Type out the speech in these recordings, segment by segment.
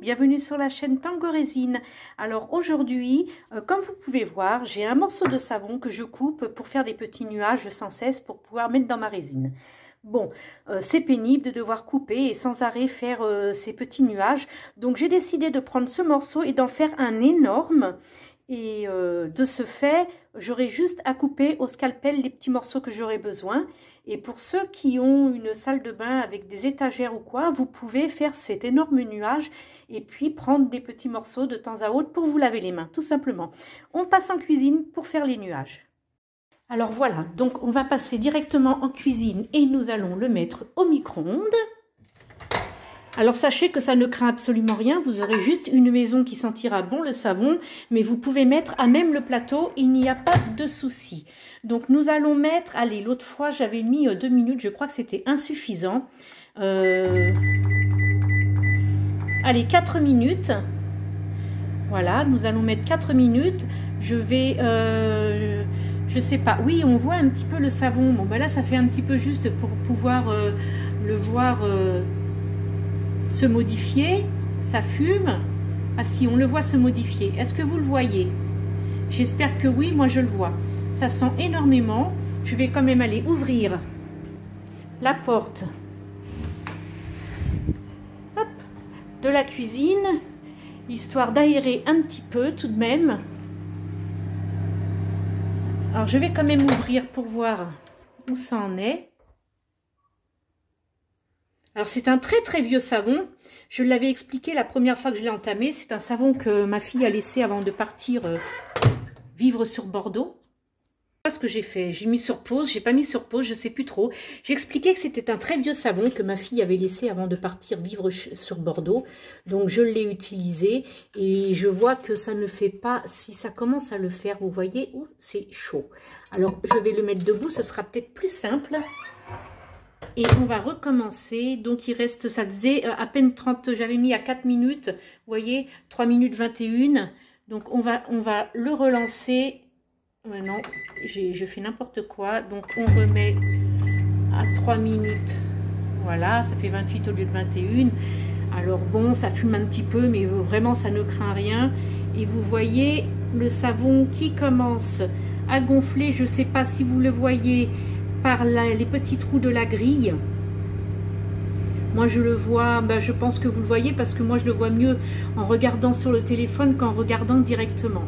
bienvenue sur la chaîne Tango Résine. Alors aujourd'hui, comme vous pouvez voir, j'ai un morceau de savon que je coupe pour faire des petits nuages sans cesse pour pouvoir mettre dans ma résine. Bon, c'est pénible de devoir couper et sans arrêt faire ces petits nuages. Donc j'ai décidé de prendre ce morceau et d'en faire un énorme. Et de ce fait, j'aurai juste à couper au scalpel les petits morceaux que j'aurai besoin. Et pour ceux qui ont une salle de bain avec des étagères ou quoi, vous pouvez faire cet énorme nuage et puis prendre des petits morceaux de temps à autre pour vous laver les mains, tout simplement. On passe en cuisine pour faire les nuages. Alors voilà, donc on va passer directement en cuisine et nous allons le mettre au micro-ondes. Alors sachez que ça ne craint absolument rien, vous aurez juste une maison qui sentira bon le savon, mais vous pouvez mettre à même le plateau, il n'y a pas de souci. Donc nous allons mettre, allez, l'autre fois j'avais mis 2 minutes, je crois que c'était insuffisant. Allez, 4 minutes. Voilà, nous allons mettre 4 minutes. Je vais, je sais pas, oui, on voit un petit peu le savon. Bon, ben là, ça fait un petit peu juste pour pouvoir le voir se modifier. Ça fume. Ah si, on le voit se modifier. Est-ce que vous le voyez? J'espère que oui, moi je le vois. Ça sent énormément. Je vais quand même aller ouvrir la porte, hop, de la cuisine, histoire d'aérer un petit peu tout de même. Alors je vais quand même ouvrir pour voir où ça en est. Alors c'est un très très vieux savon. Je l'avais expliqué la première fois que je l'ai entamé. C'est un savon que ma fille a laissé avant de partir vivre sur Bordeaux. Ce que j'ai fait, j'ai mis sur pause, j'ai pas mis sur pause, je sais plus trop. J'ai expliqué que c'était un très vieux savon que ma fille avait laissé avant de partir vivre sur Bordeaux. Donc je l'ai utilisé et je vois que ça ne fait pas, si ça commence à le faire, vous voyez où c'est chaud. Alors je vais le mettre debout, ce sera peut-être plus simple. Et on va recommencer. Donc il reste, ça faisait à peine 30, j'avais mis à 4 minutes, vous voyez, 3 minutes 21. Donc on va le relancer. Non, je fais n'importe quoi. Donc on remet à 3 minutes. Voilà, ça fait 28 au lieu de 21. Alors bon, ça fume un petit peu, mais vraiment ça ne craint rien. Et vous voyez le savon qui commence à gonfler. Je ne sais pas si vous le voyez par les petits trous de la grille. Moi je le vois, ben, je pense que vous le voyez parce que moi je le vois mieux en regardant sur le téléphone qu'en regardant directement.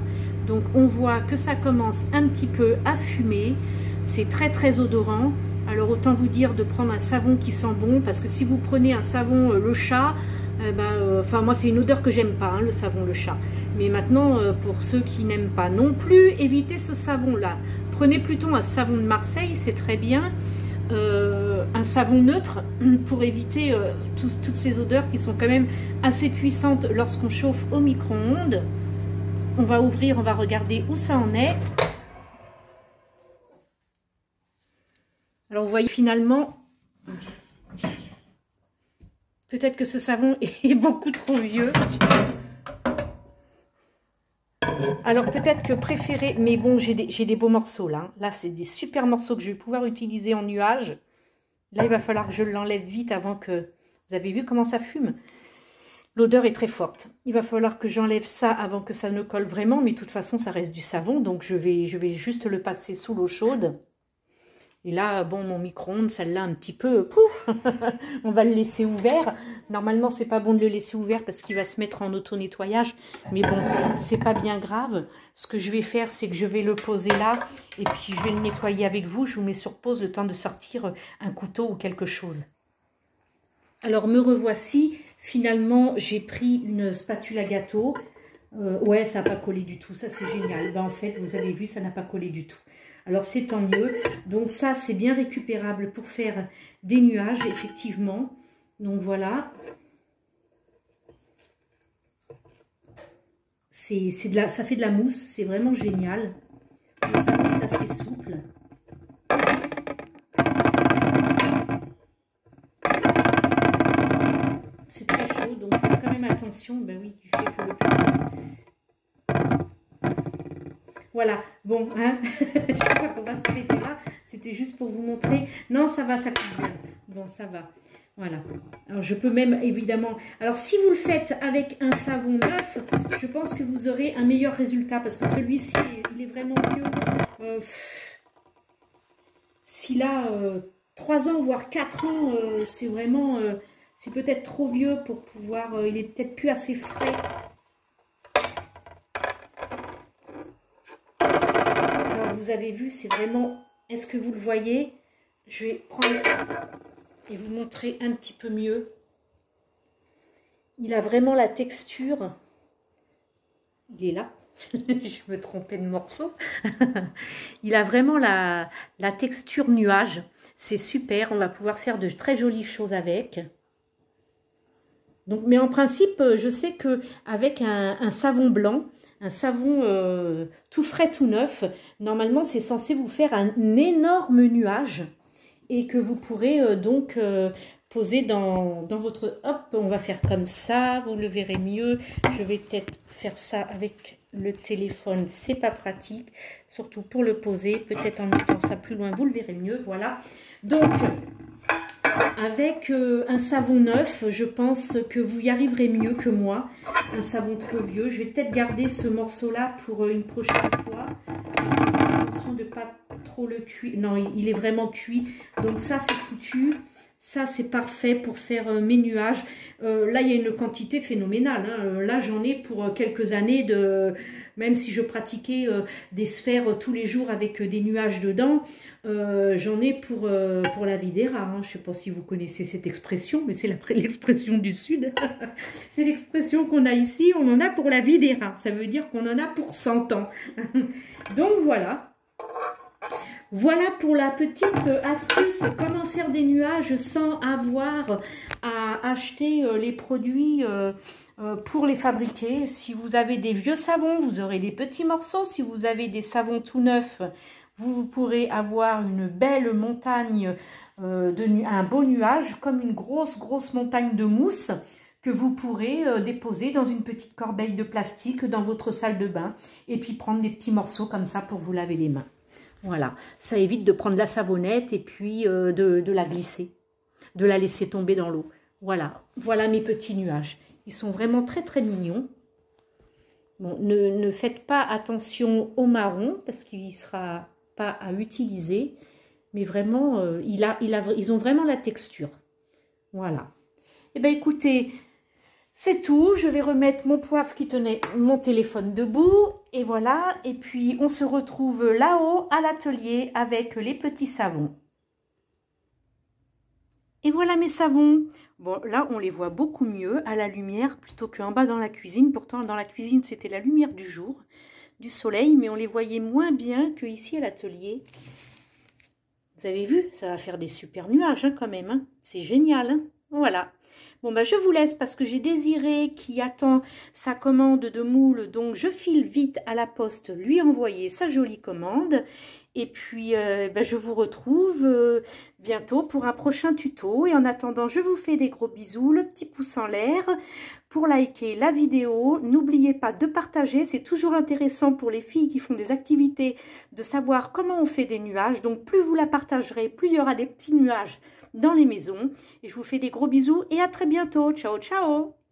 Donc on voit que ça commence un petit peu à fumer, c'est très très odorant. Alors autant vous dire de prendre un savon qui sent bon, parce que si vous prenez un savon le chat, enfin moi c'est une odeur que j'aime pas, hein, le savon le chat. Mais maintenant pour ceux qui n'aiment pas non plus, évitez ce savon là. Prenez plutôt un savon de Marseille, c'est très bien. Un savon neutre pour éviter toutes ces odeurs qui sont quand même assez puissantes lorsqu'on chauffe au micro-ondes. On va ouvrir, on va regarder où ça en est. Alors vous voyez finalement, peut-être que ce savon est beaucoup trop vieux. Alors peut-être que préféré, mais bon j'ai des beaux morceaux là. Là c'est des super morceaux que je vais pouvoir utiliser en nuage. Là il va falloir que je l'enlève vite avant que... Vous avez vu comment ça fume? L'odeur est très forte. Il va falloir que j'enlève ça avant que ça ne colle vraiment, mais de toute façon, ça reste du savon, donc je vais juste le passer sous l'eau chaude. Et là, bon, mon micro-ondes, celle-là, un petit peu, pouf, on va le laisser ouvert. Normalement, c'est pas bon de le laisser ouvert parce qu'il va se mettre en auto-nettoyage, mais bon, c'est pas bien grave. Ce que je vais faire, c'est que je vais le poser là, et puis je vais le nettoyer avec vous. Je vous mets sur pause le temps de sortir un couteau ou quelque chose. Alors me revoici, finalement j'ai pris une spatule à gâteau, ouais ça n'a pas collé du tout, ça c'est génial, ben, en fait vous avez vu ça n'a pas collé du tout, alors c'est tant mieux, donc ça c'est bien récupérable pour faire des nuages effectivement, donc voilà, ça fait de la mousse, c'est vraiment génial, le savon est assez souple. C'est très chaud, donc faites quand même attention, ben oui, du fait que le... Voilà, bon, hein, je crois qu'on va s'arrêter là, c'était juste pour vous montrer. Non, ça va, ça coupe bien, bon, ça va. Voilà. Alors, je peux même, évidemment... Alors, si vous le faites avec un savon neuf, je pense que vous aurez un meilleur résultat. Parce que celui-ci, il est vraiment vieux. S'il a 3 ans, voire 4 ans, c'est vraiment... c'est peut-être trop vieux pour pouvoir... il est peut-être plus assez frais. Alors, vous avez vu, c'est vraiment... Est-ce que vous le voyez? Je vais prendre... et vous montrer un petit peu mieux. Il a vraiment la texture. Il est là. Je me trompais de morceau. Il a vraiment la texture nuage. C'est super. On va pouvoir faire de très jolies choses avec. Donc, mais en principe, je sais que avec un savon blanc, un savon tout frais, tout neuf, normalement, c'est censé vous faire un énorme nuage. Et que vous pourrez donc poser dans votre... Hop, on va faire comme ça, vous le verrez mieux. Je vais peut-être faire ça avec le téléphone, c'est pas pratique, surtout pour le poser. Peut-être en mettant ça plus loin, vous le verrez mieux, voilà. Donc, avec un savon neuf, je pense que vous y arriverez mieux que moi. Un savon trop vieux. Je vais peut-être garder ce morceau-là pour une prochaine fois. Attention de pas trop le cuire. Non, il est vraiment cuit. Donc ça, c'est foutu. Ça, c'est parfait pour faire mes nuages. Là, il y a une quantité phénoménale. Hein. Là, j'en ai pour quelques années de... Même si je pratiquais des sphères tous les jours avec des nuages dedans, j'en ai pour la vie des rats. Hein. Je ne sais pas si vous connaissez cette expression, mais c'est l'expression du Sud. C'est l'expression qu'on a ici, on en a pour la vie des rats. Ça veut dire qu'on en a pour 100 ans. Donc voilà. Voilà pour la petite astuce, comment faire des nuages sans avoir à acheter les produits pour les fabriquer. Si vous avez des vieux savons, vous aurez des petits morceaux. Si vous avez des savons tout neufs, vous pourrez avoir une belle montagne, un beau nuage, comme une grosse montagne de mousse que vous pourrez déposer dans une petite corbeille de plastique dans votre salle de bain et puis prendre des petits morceaux comme ça pour vous laver les mains. Voilà, ça évite de prendre la savonnette et puis de la glisser, de la laisser tomber dans l'eau. Voilà, voilà mes petits nuages. Ils sont vraiment très mignons. Bon, ne faites pas attention au marron parce qu'il ne sera pas à utiliser. Mais vraiment, ils ont vraiment la texture. Voilà. Eh bien, écoutez, c'est tout. Je vais remettre mon poivre qui tenait mon téléphone debout. Et voilà. Et puis, on se retrouve là-haut à l'atelier avec les petits savons. Et voilà mes savons. Bon, là, on les voit beaucoup mieux à la lumière plutôt qu'en bas dans la cuisine. Pourtant, dans la cuisine, c'était la lumière du jour, du soleil, mais on les voyait moins bien qu'ici à l'atelier. Vous avez vu, ça va faire des super nuages hein, quand même. Hein. C'est génial. Hein. Voilà. Bon, bah, je vous laisse parce que j'ai Désiré qui attend sa commande de moule. Donc, je file vite à la poste lui envoyer sa jolie commande. Et puis, bah, je vous retrouve bientôt pour un prochain tuto. Et en attendant, je vous fais des gros bisous. Le petit pouce en l'air pour liker la vidéo. N'oubliez pas de partager. C'est toujours intéressant pour les filles qui font des activités de savoir comment on fait des nuages. Donc, plus vous la partagerez, plus il y aura des petits nuages dans les maisons. Et je vous fais des gros bisous et à très bientôt. Ciao, ciao!